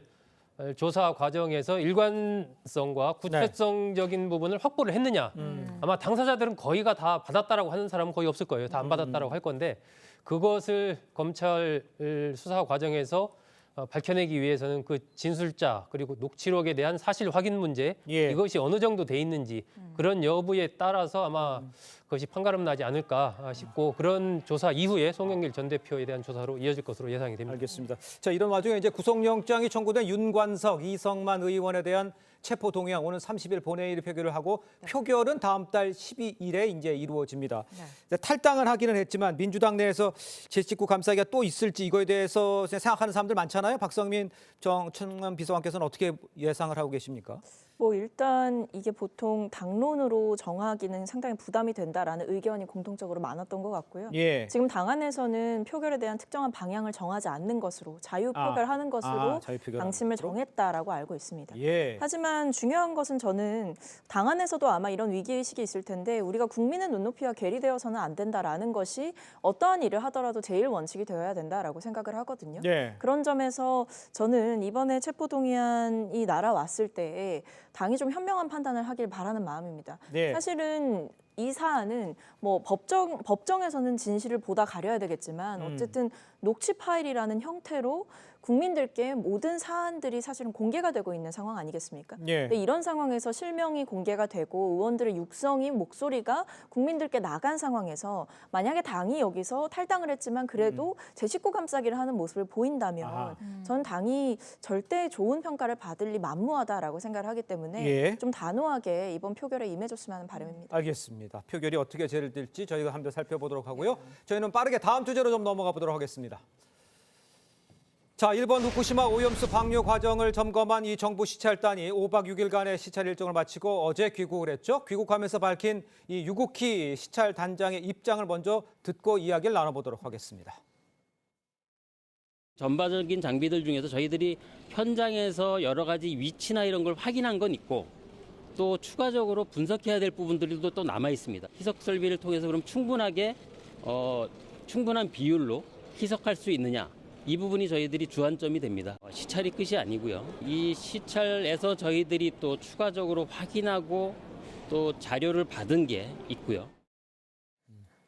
조사 과정에서 일관성과 구체성적인 부분을 확보를 했느냐. 아마 당사자들은 거의가 다 받았다라고 하는 사람은 거의 없을 거예요. 다 안 받았다라고 할 건데 그것을 검찰 수사 과정에서 밝혀내기 위해서는 그 진술자 그리고 녹취록에 대한 사실 확인 문제 예. 이것이 어느 정도 돼 있는지 그런 여부에 따라서 아마 그것이 판가름 나지 않을까 싶고 그런 조사 이후에 송영길 전 대표에 대한 조사로 이어질 것으로 예상이 됩니다. 알겠습니다. 자, 이런 와중에 이제 구속영장이 청구된 윤관석, 이성만 의원에 대한 체포 동의안 오는 30일 본회의 표결을 하고 표결은 다음 달 12일에 이제 이루어집니다. 네. 탈당을 하기는 했지만 민주당 내에서 제19 감싸기가 또 있을지 이거에 대해서 생각하는 사람들 많잖아요. 박성민 청년 비서관께서는 어떻게 예상을 하고 계십니까? 뭐 일단 이게 보통 당론으로 정하기는 상당히 부담이 된다라는 의견이 공통적으로 많았던 것 같고요. 예. 지금 당 안에서는 표결에 대한 특정한 방향을 정하지 않는 것으로 자유표결하는 것으로 자유표결하는 방침을 것으로? 정했다라고 알고 있습니다. 예. 하지만 중요한 것은 저는 당 안에서도 아마 이런 위기의식이 있을 텐데 우리가 국민의 눈높이와 괴리되어서는 안 된다라는 것이 어떠한 일을 하더라도 제일 원칙이 되어야 된다라고 생각을 하거든요. 예. 그런 점에서 저는 이번에 체포동의안이 날아왔을 때 당이 좀 현명한 판단을 하길 바라는 마음입니다. 네. 사실은 이 사안은 뭐 법정에서는 진실을 보다 가려야 되겠지만 어쨌든 녹취 파일이라는 형태로 국민들께 모든 사안들이 사실은 공개가 되고 있는 상황 아니겠습니까? 예. 근데 이런 상황에서 실명이 공개가 되고 의원들의 육성인 목소리가 국민들께 나간 상황에서 만약에 당이 여기서 탈당을 했지만 그래도 제19 감싸기를 하는 모습을 보인다면 아하. 전 당이 절대 좋은 평가를 받을 리 만무하다라고 생각을 하기 때문에 예. 좀 단호하게 이번 표결에 임해줬으면 하는 바람입니다. 알겠습니다. 표결이 어떻게 진행될지 저희가 한번 살펴보도록 하고요. 저희는 빠르게 다음 주제로 좀 넘어가 보도록 하겠습니다. 자, 일본 후쿠시마 오염수 방류 과정을 점검한 이 정부 시찰단이 5박 6일간의 시찰 일정을 마치고 어제 귀국을 했죠. 귀국하면서 밝힌 이 유국희 시찰 단장의 입장을 먼저 듣고 이야기를 나눠보도록 하겠습니다. 전반적인 장비들 중에서 저희들이 현장에서 여러 가지 위치나 이런 걸 확인한 건 있고 또 추가적으로 분석해야 될 부분들도 또 남아 있습니다. 희석 설비를 통해서 그럼 충분하게 충분한 비율로 희석할 수 있느냐? 이 부분이 저희들이 주안점이 됩니다. 시찰이 끝이 아니고요. 이 시찰에서 저희들이 또 추가적으로 확인하고 또 자료를 받은 게 있고요.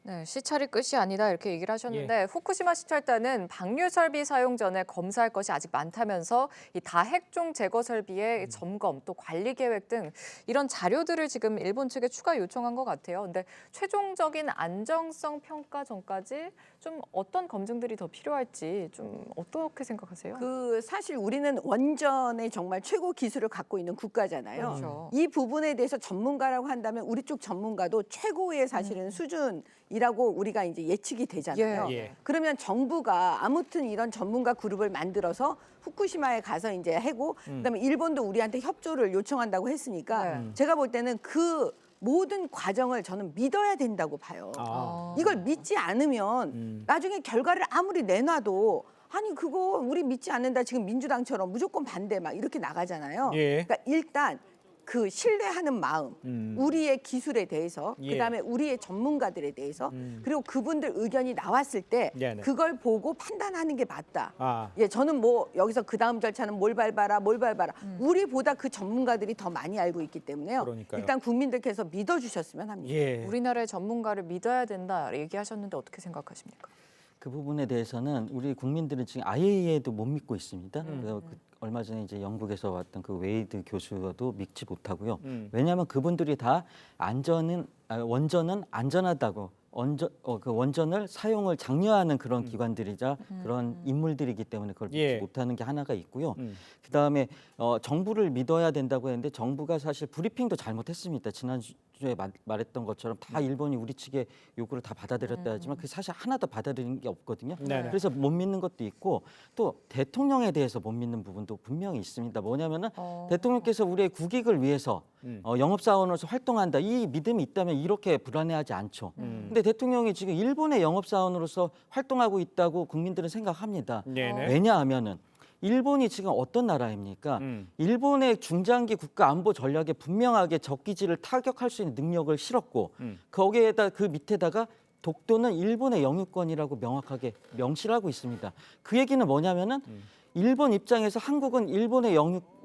네, 시찰이 끝이 아니다 이렇게 얘기를 하셨는데 후쿠시마 시찰단은 방류 설비 사용 전에 검사할 것이 아직 많다면서 이 다핵종 제거 설비의 점검 또 관리 계획 등 이런 자료들을 지금 일본 측에 추가 요청한 것 같아요. 근데 최종적인 안정성 평가 전까지 좀 어떤 검증들이 더 필요할지 좀 어떻게 생각하세요? 그 사실 우리는 원전의 정말 최고 기술을 갖고 있는 국가잖아요. 그렇죠. 이 부분에 대해서 전문가라고 한다면 우리 쪽 전문가도 최고의 사실은 수준이라고 우리가 이제 예측이 되잖아요. 예. 그러면 정부가 아무튼 이런 전문가 그룹을 만들어서 후쿠시마에 가서 이제 하고 그다음에 일본도 우리한테 협조를 요청한다고 했으니까 제가 볼 때는 그 모든 과정을 저는 믿어야 된다고 봐요. 아. 이걸 믿지 않으면 나중에 결과를 아무리 내놔도 아니 그거 우리 믿지 않는다 지금 민주당처럼 무조건 반대 막 이렇게 나가잖아요. 예. 그러니까 일단 그 신뢰하는 마음, 우리의 기술에 대해서, 예. 그다음에 우리의 전문가들에 대해서, 그리고 그분들 의견이 나왔을 때 네네. 그걸 보고 판단하는 게 맞다. 아. 예, 저는 뭐 여기서 그 다음 절차는 뭘 밟아라. 우리보다 그 전문가들이 더 많이 알고 있기 때문에요. 그러니까요. 일단 국민들께서 믿어주셨으면 합니다. 예. 우리나라의 전문가를 믿어야 된다 얘기하셨는데 어떻게 생각하십니까? 그 부분에 대해서는 우리 국민들은 지금 IAEA도 못 믿고 있습니다. 얼마 전에 이제 영국에서 왔던 그 웨이드 교수도 믿지 못하고요. 왜냐하면 그분들이 다 원전은 안전하다고 그 원전을 사용을 장려하는 그런 기관들이자 그런 인물들이기 때문에 그걸 믿지 예. 못하는 게 하나가 있고요. 그다음에 정부를 믿어야 된다고 했는데 정부가 사실 브리핑도 잘못했습니다. 지난주에 말했던 것처럼 다 일본이 우리 측의 요구를 다 받아들였다 하지만 그게 사실 하나도 받아들인 게 없거든요. 네네. 그래서 못 믿는 것도 있고 또 대통령에 대해서 못 믿는 부분도 분명히 있습니다. 뭐냐면은 대통령께서 우리의 국익을 위해서 영업사원으로서 활동한다. 이 믿음이 있다면 이렇게 불안해하지 않죠. 근데 대통령이 지금 일본의 영업사원으로서 활동하고 있다고 국민들은 생각합니다. 네네. 왜냐하면은 일본이 지금 어떤 나라입니까? 일본의 중장기 국가 안보 전략에 분명하게 적기지를 타격할 수 있는 능력을 실었고 거기에다 그 밑에다가 독도는 일본의 영유권이라고 명확하게 명시를 하고 있습니다. 그 얘기는 뭐냐면은 일본 입장에서 한국은 일본의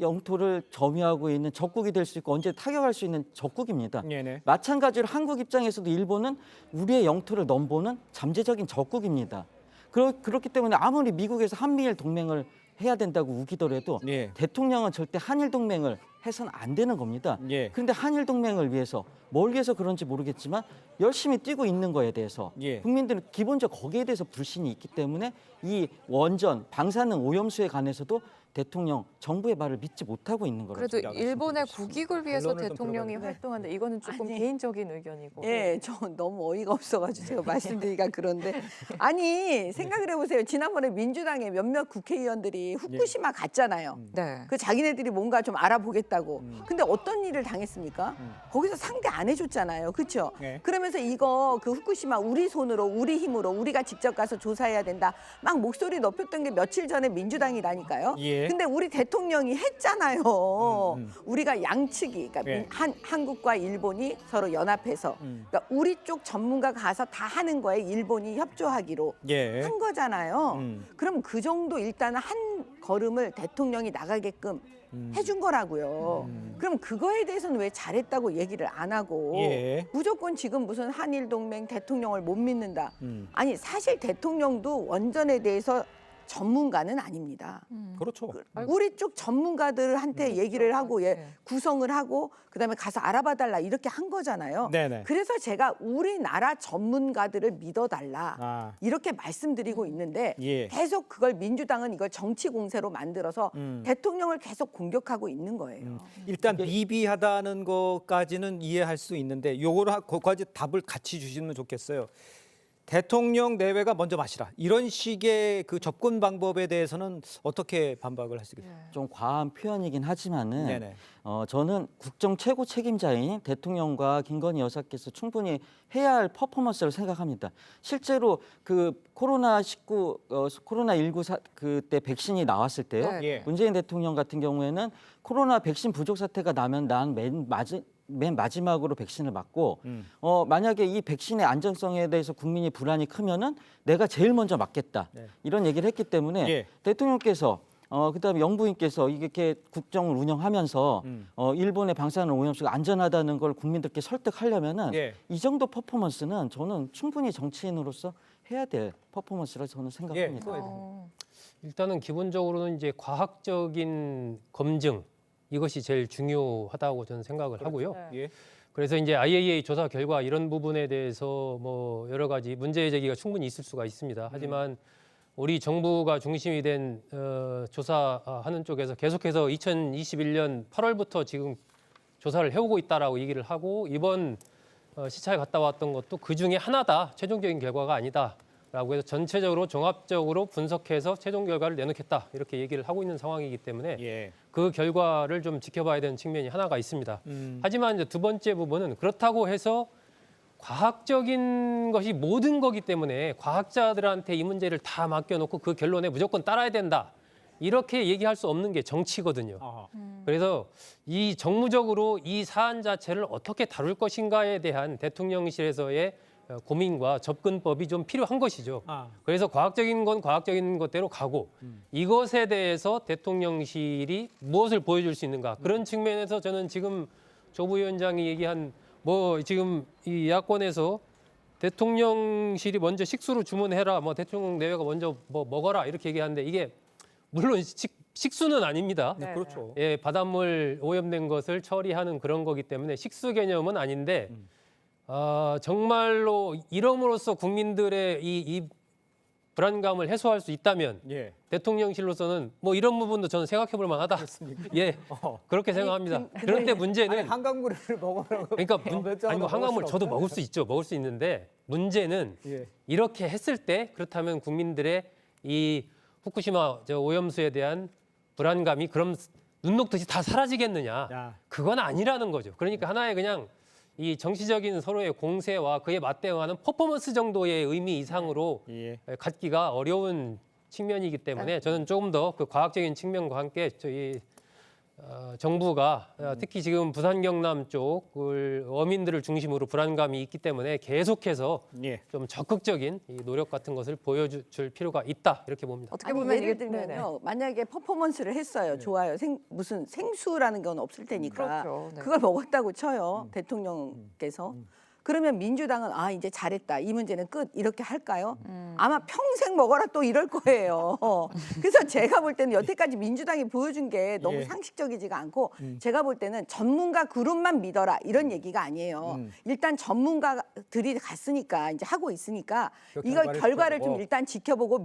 영토를 점유하고 있는 적국이 될 수 있고 언제 타격할 수 있는 적국입니다. 네네. 마찬가지로 한국 입장에서도 일본은 우리의 영토를 넘보는 잠재적인 적국입니다. 그렇기 때문에 아무리 미국에서 한미일 동맹을 해야 된다고 우기더라도 예. 대통령은 절대 한일 동맹을 해서는 안 되는 겁니다. 예. 그런데 한일 동맹을 위해서 뭘 위해서 그런지 모르겠지만 열심히 뛰고 있는 거에 대해서 예. 국민들은 기본적 거기에 대해서 불신이 있기 때문에 이 원전 방사능 오염수에 관해서도 대통령 정부의 말을 믿지 못하고 있는 거라고 그래도 생각을 일본의 말씀드리고 싶습니다. 국익을 위해서 결론을 좀 대통령이 들어봤는데. 활동한다. 이거는 조금 아니. 개인적인 의견이고. 예, 저 너무 어이가 없어가지고 제가 말씀드리기가 그런데 아니 생각을 해보세요. 지난번에 민주당의 몇몇 국회의원들이 후쿠시마 갔잖아요. 네. 그 자기네들이 뭔가 좀 알아보겠다고. 근데 어떤 일을 당했습니까? 거기서 상대 안 해줬잖아요. 그렇죠? 네. 그러면서 이거 그 후쿠시마 우리 손으로 우리 힘으로 우리가 직접 가서 조사해야 된다. 막 목소리 높였던 게 며칠 전에 민주당이라니까요. 예. 근데 우리 대통령이 했잖아요. 우리가 양측이 그러니까 네. 한국과 일본이 서로 연합해서 그러니까 우리 쪽 전문가가 가서 다 하는 거에 일본이 협조하기로 예. 한 거잖아요. 그럼 그 정도 일단 한 걸음을 대통령이 나가게끔 해준 거라고요. 그럼 그거에 대해서는 왜 잘했다고 얘기를 안 하고 예. 무조건 지금 무슨 한일 동맹 대통령을 못 믿는다. 아니 사실 대통령도 원전에 대해서 전문가는 아닙니다. 그렇죠. 우리 쪽 전문가들한테 얘기를 하고 네. 구성을 하고 그다음에 가서 알아봐 달라 이렇게 한 거잖아요. 네네. 그래서 제가 우리나라 전문가들을 믿어달라 아. 이렇게 말씀드리고 있는데 예. 계속 그걸 민주당은 이걸 정치 공세로 만들어서 대통령을 계속 공격하고 있는 거예요. 일단 미비하다는 것까지는 이해할 수 있는데 요거를 거기까지 답을 같이 주시면 좋겠어요. 대통령 내외가 먼저 마시라. 이런 식의 그 접근 방법에 대해서는 어떻게 반박을 하시겠어요? 좀 과한 표현이긴 하지만은 네네. 저는 국정 최고 책임자인 대통령과 김건희 여사께서 충분히 해야 할 퍼포먼스를 생각합니다. 실제로 그 코로나19 그때 백신이 나왔을 때요. 네. 예. 문재인 대통령 같은 경우에는 코로나 백신 부족 사태가 나면 난 맨 마지막으로 백신을 맞고 만약에 이 백신의 안전성에 대해서 국민이 불안이 크면은 내가 제일 먼저 맞겠다. 네. 이런 얘기를 했기 때문에 예. 대통령께서 그다음에 영부인께서 이렇게 국정을 운영하면서 일본의 방사능 오염수가 안전하다는 걸 국민들께 설득하려면은 예. 이 정도 퍼포먼스는 저는 충분히 정치인으로서 해야 될 퍼포먼스라 저는 생각합니다. 일단은 기본적으로는 이제 과학적인 검증 이것이 제일 중요하다고 저는 생각을 하고요. 예. 그래서 이제 IAEA 조사 결과 이런 부분에 대해서 뭐 여러 가지 문제 제기가 충분히 있을 수가 있습니다. 하지만 우리 정부가 중심이 된 조사하는 쪽에서 계속해서 2021년 8월부터 지금 조사를 해오고 있다라고 얘기를 하고 이번 시차에 갔다 왔던 것도 그 중에 하나다. 최종적인 결과가 아니다. 라고 해서 전체적으로 종합적으로 분석해서 최종 결과를 내놓겠다 이렇게 얘기를 하고 있는 상황이기 때문에 예. 그 결과를 좀 지켜봐야 되는 측면이 하나가 있습니다. 하지만 이제 두 번째 부분은 그렇다고 해서 과학적인 것이 모든 거기 때문에 과학자들한테 이 문제를 다 맡겨놓고 그 결론에 무조건 따라야 된다. 이렇게 얘기할 수 없는 게 정치거든요. 그래서 이 정무적으로 이 사안 자체를 어떻게 다룰 것인가에 대한 대통령실에서의 고민과 접근법이 좀 필요한 것이죠. 그래서 과학적인 건 과학적인 것대로 가고 이것에 대해서 대통령실이 무엇을 보여줄 수 있는가 그런 측면에서 저는 지금 조 부위원장이 얘기한 뭐 지금 이 야권에서 대통령실이 먼저 식수로 주문해라, 뭐 대통령 내외가 먼저 뭐 먹어라 이렇게 얘기하는데 이게 물론 식수는 아닙니다. 네, 그렇죠. 예, 바닷물 오염된 것을 처리하는 그런 거기 때문에 식수 개념은 아닌데 정말로 이름으로써 국민들의 이 불안감을 해소할 수 있다면 예. 대통령실로서는 뭐 이런 부분도 저는 생각해 볼 만하다. 예, 그렇게 생각합니다. 그런데 문제는 한강물을 먹으라고. 그러니까 몇 아니 뭐 한강물 저도 먹을 수 있죠. 먹을 수 있는데 문제는 예. 이렇게 했을 때 그렇다면 국민들의 이 후쿠시마 오염수에 대한 불안감이 그럼 눈 녹듯이 다 사라지겠느냐? 야. 그건 아니라는 거죠. 그러니까 하나의 그냥 이 정치적인 서로의 공세와 그에 맞대응하는 퍼포먼스 정도의 의미 이상으로 예. 갖기가 어려운 측면이기 때문에 저는 조금 더 그 과학적인 측면과 함께 저희 정부가 특히 지금 부산 경남 쪽을 어민들을 중심으로 불안감이 있기 때문에 계속해서 예. 좀 적극적인 이 노력 같은 것을 보여줄 필요가 있다 이렇게 봅니다. 어떻게 아니, 보면 예를 이게 들면요. 네네. 만약에 퍼포먼스를 했어요. 좋아요. 무슨 생수라는 건 없을 테니까 그렇죠. 네. 그걸 먹었다고 쳐요. 대통령께서. 그러면 민주당은 아 이제 잘했다. 이 문제는 끝. 이렇게 할까요? 아마 평생 먹어라 또 이럴 거예요. 그래서 제가 볼 때는 여태까지 민주당이 보여준 게 너무 예. 상식적이지가 않고 제가 볼 때는 전문가 그룹만 믿어라 이런 얘기가 아니에요. 일단 전문가들이 갔으니까 이제 하고 있으니까 그 이거 결과를 결과를 좀 지켜보고. 일단 지켜보고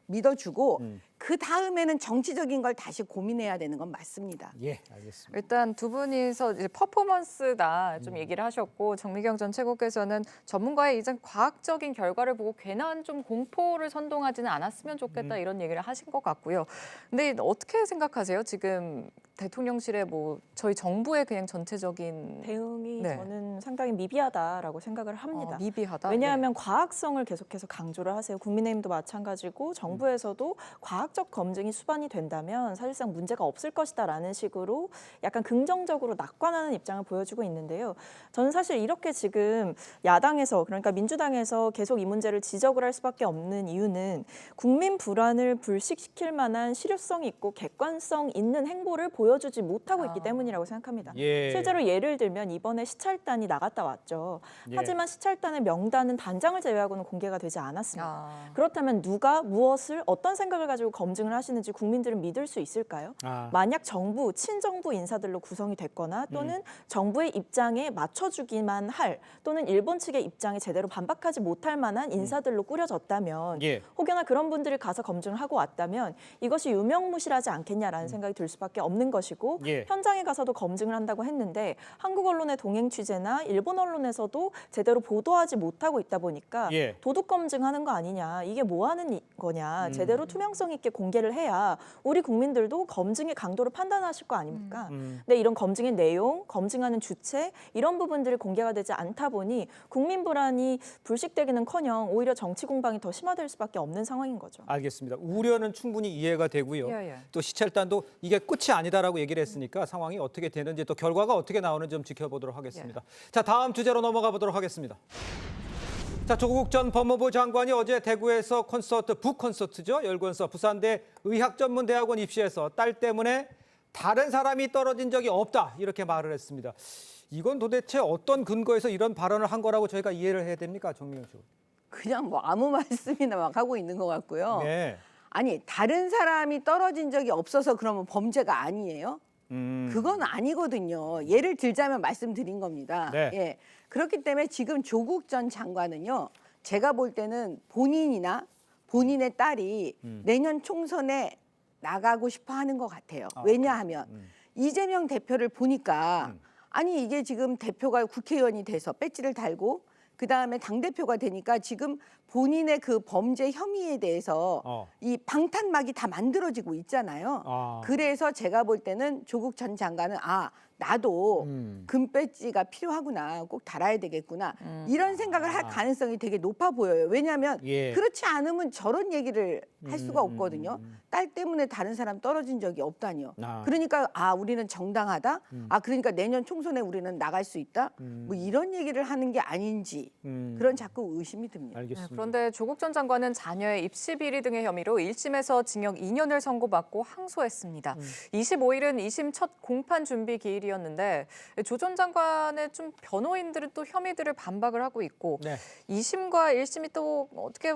믿어주고 그 다음에는 정치적인 걸 다시 고민해야 되는 건 맞습니다. 예, 알겠습니다. 일단 두 분이서 이제 퍼포먼스다 좀 얘기를 하셨고 정미경 전 최고께서는 전문가의 이전 과학적인 결과를 보고 괜한 좀 공포를 선동하지는 않았으면 좋겠다 이런 얘기를 하신 것 같고요. 근데 어떻게 생각하세요? 지금 대통령실의 뭐 저희 정부의 그냥 전체적인 대응이 네. 저는 상당히 미비하다라고 생각을 합니다. 미비하다. 왜냐하면 과학성을 계속해서 강조를 하세요. 국민의힘도 마찬가지고 정부에서도 과학적 검증이 수반이 된다면 사실상 문제가 없을 것이다라는 식으로 약간 긍정적으로 낙관하는 입장을 보여주고 있는데요. 저는 사실 이렇게 지금 야당에서 그러니까 민주당에서 계속 이 문제를 지적을 할 수밖에 없는 이유는 국민 불안을 불식시킬 만한 실효성이 있고 객관성 있는 행보를 보여주지 못하고 있기 때문이라고 생각합니다. 예. 실제로 예를 들면 이번에 시찰단이 나갔다 왔죠. 예. 하지만 시찰단의 명단은 단장을 제외하고는 공개가 되지 않았습니다. 아. 그렇다면 누가 무엇을 어떤 생각을 가지고 검증을 하시는지 국민들은 믿을 수 있을까요? 만약 정부, 친정부 인사들로 구성이 됐거나 또는 정부의 입장에 맞춰주기만 할 또는 일본 측의 입장에 제대로 반박하지 못할 만한 인사들로 꾸려졌다면 예. 혹여나 그런 분들이 가서 검증을 하고 왔다면 이것이 유명무실하지 않겠냐라는 생각이 들 수밖에 없는 것이고 예. 현장에 가서도 검증을 한다고 했는데 한국 언론의 동행 취재나 일본 언론에서도 제대로 보도하지 못하고 있다 보니까 예. 도둑 검증하는 거 아니냐 이게 뭐 하는 거냐 제대로 투명성 있게 공개를 해야 우리 국민들도 검증의 강도를 판단하실 거 아닙니까? 근데 이런 검증의 내용, 검증하는 주체 이런 부분들이 공개가 되지 않다 보니 국민 불안이 불식되기는커녕 오히려 정치 공방이 더 심화될 수밖에 없는 상황인 거죠. 알겠습니다. 우려는 충분히 이해가 되고요. 예, 예. 또 시찰단도 이게 끝이 아니다라고 얘기를 했으니까 상황이 어떻게 되는지 또 결과가 어떻게 나오는지 좀 지켜보도록 하겠습니다. 자, 다음 주제로 넘어가 보도록 하겠습니다. 자, 조국 전 법무부 장관이 어제 대구에서 북콘서트죠. 열곤서 부산대 의학전문대학원 입시에서 딸 때문에 다른 사람이 떨어진 적이 없다 이렇게 말을 했습니다. 이건 도대체 어떤 근거에서 이런 발언을 한 거라고 저희가 이해를 해야 됩니까, 정미경 씨? 그냥 뭐 아무 말씀이나 막 하고 있는 것 같고요. 네. 아니 다른 사람이 떨어진 적이 없어서 그러면 범죄가 아니에요? 그건 아니거든요. 예를 들자면 말씀드린 겁니다. 네. 예. 그렇기 때문에 지금 조국 전 장관은요. 제가 볼 때는 본인이나 본인의 딸이 내년 총선에 나가고 싶어 하는 것 같아요. 왜냐하면 이재명 대표를 보니까 아니 이게 지금 대표가 국회의원이 돼서 배지를 달고 그다음에 당대표가 되니까 지금 본인의 그 범죄 혐의에 대해서 이 방탄막이 다 만들어지고 있잖아요. 그래서 제가 볼 때는 조국 전 장관은 나도 금배지가 필요하구나, 꼭 달아야 되겠구나, 이런 생각을 할 가능성이 되게 높아 보여요. 왜냐하면 그렇지 않으면 저런 얘기를 할 수가 없거든요. 딸 때문에 다른 사람 떨어진 적이 없다니요. 그러니까 우리는 정당하다, 그러니까 내년 총선에 우리는 나갈 수 있다, 뭐 이런 얘기를 하는 게 아닌지 그런 자꾸 의심이 듭니다. 알겠습니다. 그런데 조국 전 장관은 자녀의 입시 비리 등의 혐의로 1심에서 징역 2년을 선고받고 항소했습니다. 25일은 2심 첫 공판 준비 기일이었는데 조 전 장관의 좀 변호인들은 또 혐의들을 반박을 하고 있고 2심과 1심이 또 어떻게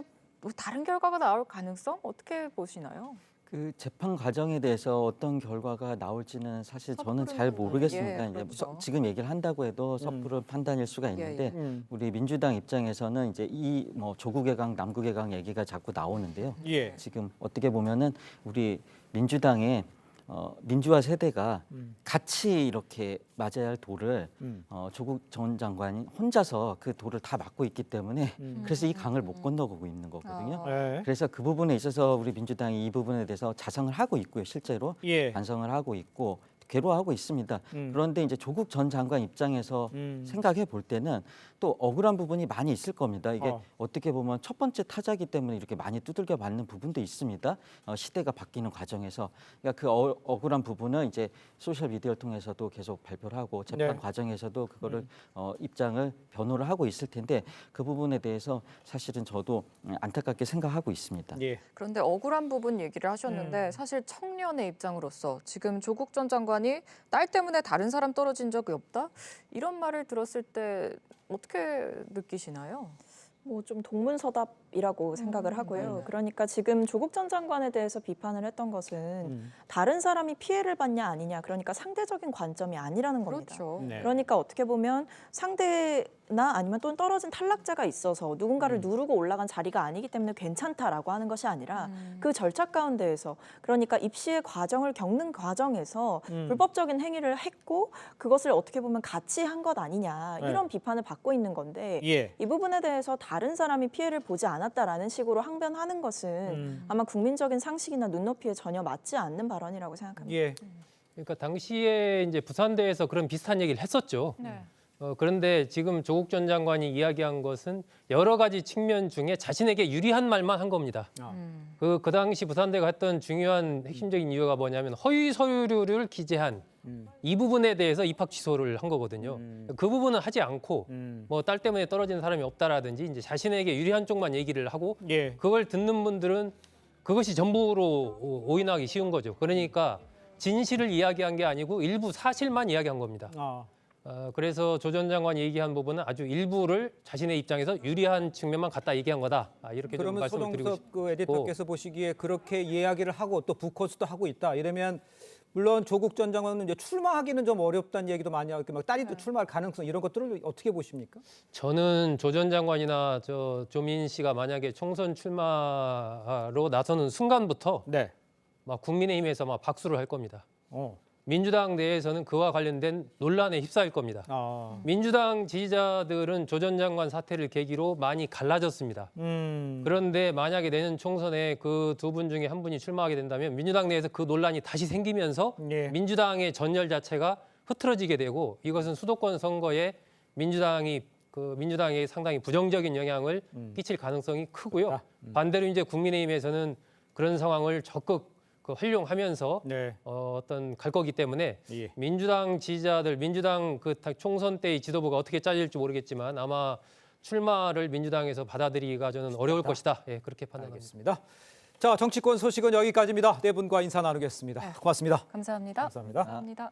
다른 결과가 나올 가능성 어떻게 보시나요? 그 재판 과정에 대해서 어떤 결과가 나올지는 사실 저는 잘 모르겠습니다. 이제 그렇죠. 지금 얘기를 한다고 해도 섣부른 판단일 수가 있는데 우리 민주당 입장에서는 이제 이 뭐 조국의 강, 남국의 강 얘기가 자꾸 나오는데요. 지금 어떻게 보면은 우리 민주당의 민주화 세대가 같이 이렇게 맞아야 할 도를 조국 전 장관이 혼자서 그 도를 다 맡고 있기 때문에 그래서 이 강을 못 건너가고 있는 거거든요. 그래서 그 부분에 있어서 우리 민주당이 이 부분에 대해서 자성을 하고 있고요. 실제로 반성을 하고 있고 괴로워하고 있습니다. 그런데 이제 조국 전 장관 입장에서 생각해 볼 때는 또 억울한 부분이 많이 있을 겁니다. 이게 어떻게 보면 첫 번째 타자이기 때문에 이렇게 많이 두들겨 맞는 부분도 있습니다. 시대가 바뀌는 과정에서 그러니까 그 억울한 부분은 이제 소셜 미디어를 통해서도 계속 발표를 하고 재판 과정에서도 그거를 입장을 변호를 하고 있을 텐데 그 부분에 대해서 사실은 저도 안타깝게 생각하고 있습니다. 그런데 억울한 부분 얘기를 하셨는데 사실 청년의 입장으로서 지금 조국 전 장관이 딸 때문에 다른 사람 떨어진 적이 없다? 이런 말을 들었을 때 어떻게 느끼시나요? 뭐 좀 동문서답이라고 생각을 하고요. 그러니까 지금 조국 전 장관에 대해서 비판을 했던 것은 다른 사람이 피해를 받냐 아니냐, 그러니까 상대적인 관점이 아니라는 겁니다. 그렇죠. 그러니까 어떻게 보면 상대나 아니면 또 떨어진 탈락자가 있어서 누군가를 누르고 올라간 자리가 아니기 때문에 괜찮다라고 하는 것이 아니라 그 절차 가운데에서, 그러니까 입시의 과정을 겪는 과정에서 불법적인 행위를 했고 그것을 어떻게 보면 같이 한 것 아니냐, 이런 비판을 받고 있는 건데 이 부분에 대해서 다른 사람이 피해를 보지 않았다라는 식으로 항변하는 것은 아마 국민적인 상식이나 눈높이에 전혀 맞지 않는 발언이라고 생각합니다. 그러니까 당시에 이제 부산대에서 그런 비슷한 얘기를 했었죠. 그런데 지금 조국 전 장관이 이야기한 것은 여러 가지 측면 중에 자신에게 유리한 말만 한 겁니다. 그 당시 부산대가 했던 중요한 핵심적인 이유가 뭐냐면 허위 서류를 기재한 이 부분에 대해서 입학 취소를 한 거거든요. 그 부분은 하지 않고 뭐 딸 때문에 떨어지는 사람이 없다라든지 이제 자신에게 유리한 쪽만 얘기를 하고 그걸 듣는 분들은 그것이 전부로 오인하기 쉬운 거죠. 그러니까 진실을 이야기한 게 아니고 일부 사실만 이야기한 겁니다. 그래서 조 전 장관이 얘기한 부분은 아주 일부를 자신의 입장에서 유리한 측면만 갖다 얘기한 거다. 이렇게 좀 그러면 말씀을 드리고 소동석 싶고. 그 에디터께서 보시기에 그렇게 이야기를 하고 또 부코스도 하고 있다. 이러면 물론 조국 전 장관은 이제 출마하기는 좀 어렵다는 얘기도 많이 하고 막 딸이 또 출마할 가능성 이런 것들을 어떻게 보십니까? 저는 조 전 장관이나 조민 씨가 만약에 총선 출마로 나서는 순간부터 막 국민의힘에서 막 박수를 할 겁니다. 민주당 내에서는 그와 관련된 논란에 휩싸일 겁니다. 민주당 지지자들은 조 전 장관 사태를 계기로 많이 갈라졌습니다. 그런데 만약에 내년 총선에 그 두 분 중에 한 분이 출마하게 된다면 민주당 내에서 그 논란이 다시 생기면서 민주당의 전열 자체가 흐트러지게 되고 이것은 수도권 선거에 민주당에 상당히 부정적인 영향을 끼칠 가능성이 크고요. 반대로 이제 국민의힘에서는 그런 상황을 적극 활용하면서 어떤 갈 거기 때문에 민주당 지지자들, 민주당 그 총선 때의 지도부가 어떻게 짜질지 모르겠지만 아마 출마를 민주당에서 받아들이기가 저는 어려울 것이다. 그렇게 판단합니다. 자, 정치권 소식은 여기까지입니다. 네 분과 인사 나누겠습니다. 고맙습니다. 감사합니다. 감사합니다. 감사합니다.